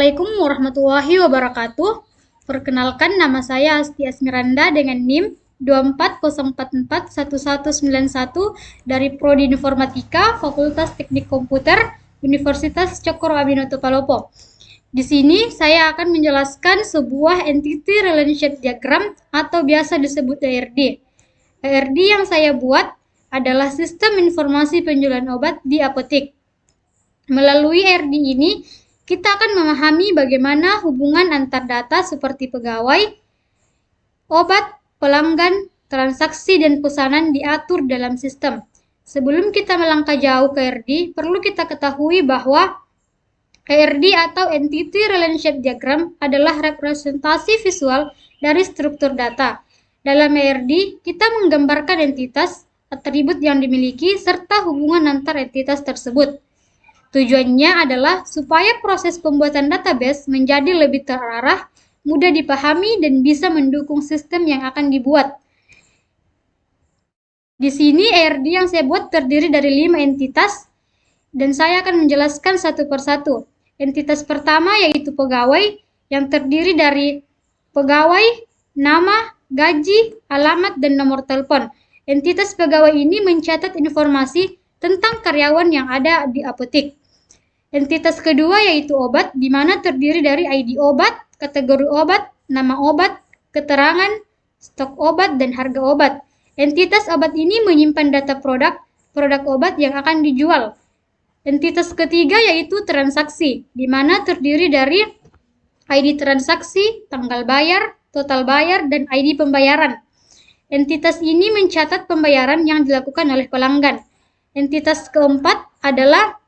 Assalamualaikum warahmatullahi wabarakatuh. Perkenalkan, nama saya Asti Asmiranda dengan NIM 240441191 dari Prodi Informatika, Fakultas Teknik Komputer, Universitas Cokro Aminoto Palopo. Di sini saya akan menjelaskan sebuah Entity Relationship Diagram atau biasa disebut ERD. ERD yang saya buat adalah sistem informasi penjualan obat di apotek. Melalui ERD ini, kita akan memahami bagaimana hubungan antar data seperti pegawai, obat, pelanggan, transaksi, dan pesanan diatur dalam sistem. Sebelum kita melangkah jauh ke ERD, perlu kita ketahui bahwa ERD atau Entity Relationship Diagram adalah representasi visual dari struktur data. Dalam ERD, kita menggambarkan entitas, atribut yang dimiliki, serta hubungan antar entitas tersebut. Tujuannya adalah supaya proses pembuatan database menjadi lebih terarah, mudah dipahami, dan bisa mendukung sistem yang akan dibuat. Di sini ERD yang saya buat terdiri dari 5 entitas, dan saya akan menjelaskan satu persatu. Entitas pertama yaitu pegawai, yang terdiri dari pegawai, nama, gaji, alamat, dan nomor telepon. Entitas pegawai ini mencatat informasi tentang karyawan yang ada di apotek. Entitas kedua yaitu obat, di mana terdiri dari ID obat, kategori obat, nama obat, keterangan, stok obat, dan harga obat. Entitas obat ini menyimpan data produk obat yang akan dijual. Entitas ketiga yaitu transaksi, di mana terdiri dari ID transaksi, tanggal bayar, total bayar, dan ID pembayaran. Entitas ini mencatat pembayaran yang dilakukan oleh pelanggan. Entitas keempat adalah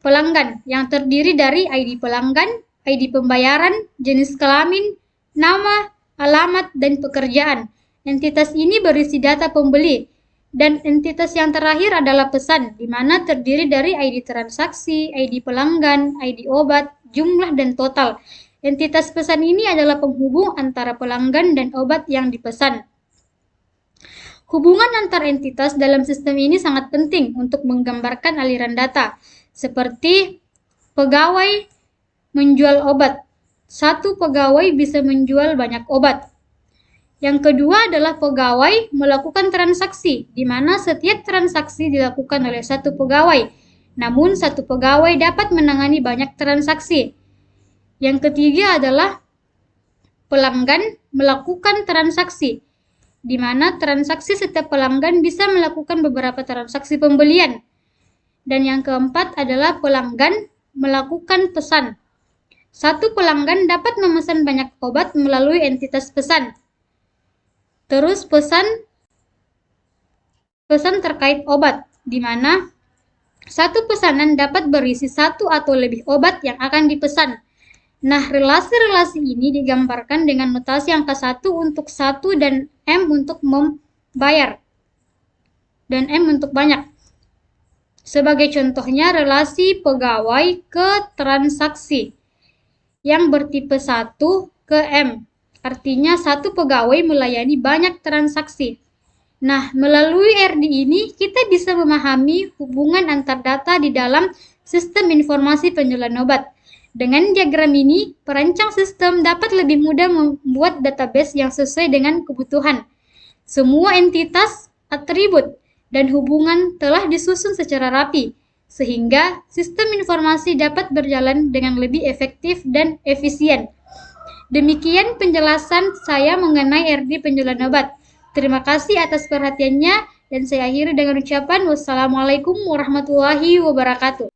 pelanggan, yang terdiri dari ID pelanggan, ID pembayaran, jenis kelamin, nama, alamat, dan pekerjaan. Entitas ini berisi data pembeli. Dan entitas yang terakhir adalah pesan, di mana terdiri dari ID transaksi, ID pelanggan, ID obat, jumlah, dan total. Entitas pesan ini adalah penghubung antara pelanggan dan obat yang dipesan. Hubungan antar entitas dalam sistem ini sangat penting untuk menggambarkan aliran data, seperti pegawai menjual obat. Satu pegawai bisa menjual banyak obat. Yang kedua adalah pegawai melakukan transaksi, di mana setiap transaksi dilakukan oleh satu pegawai. Namun, satu pegawai dapat menangani banyak transaksi. Yang ketiga adalah pelanggan melakukan transaksi, di mana transaksi setiap pelanggan bisa melakukan beberapa transaksi pembelian. Dan yang keempat adalah pelanggan melakukan pesan. Satu pelanggan dapat memesan banyak obat melalui entitas pesan. Terus pesan terkait obat, di mana satu pesanan dapat berisi satu atau lebih obat yang akan dipesan. Nah, relasi-relasi ini digambarkan dengan notasi angka 1 untuk 1 dan M untuk membayar. Dan M untuk banyak. Sebagai contohnya, relasi pegawai ke transaksi yang bertipe 1 ke M. Artinya, satu pegawai melayani banyak transaksi. Nah, melalui ERD ini, kita bisa memahami hubungan antar data di dalam sistem informasi penjualan obat. Dengan diagram ini, perancang sistem dapat lebih mudah membuat database yang sesuai dengan kebutuhan. Semua entitas, atribut, dan hubungan telah disusun secara rapi, sehingga sistem informasi dapat berjalan dengan lebih efektif dan efisien. Demikian penjelasan saya mengenai ERD penjualan obat. Terima kasih atas perhatiannya, dan saya akhiri dengan ucapan wassalamualaikum warahmatullahi wabarakatuh.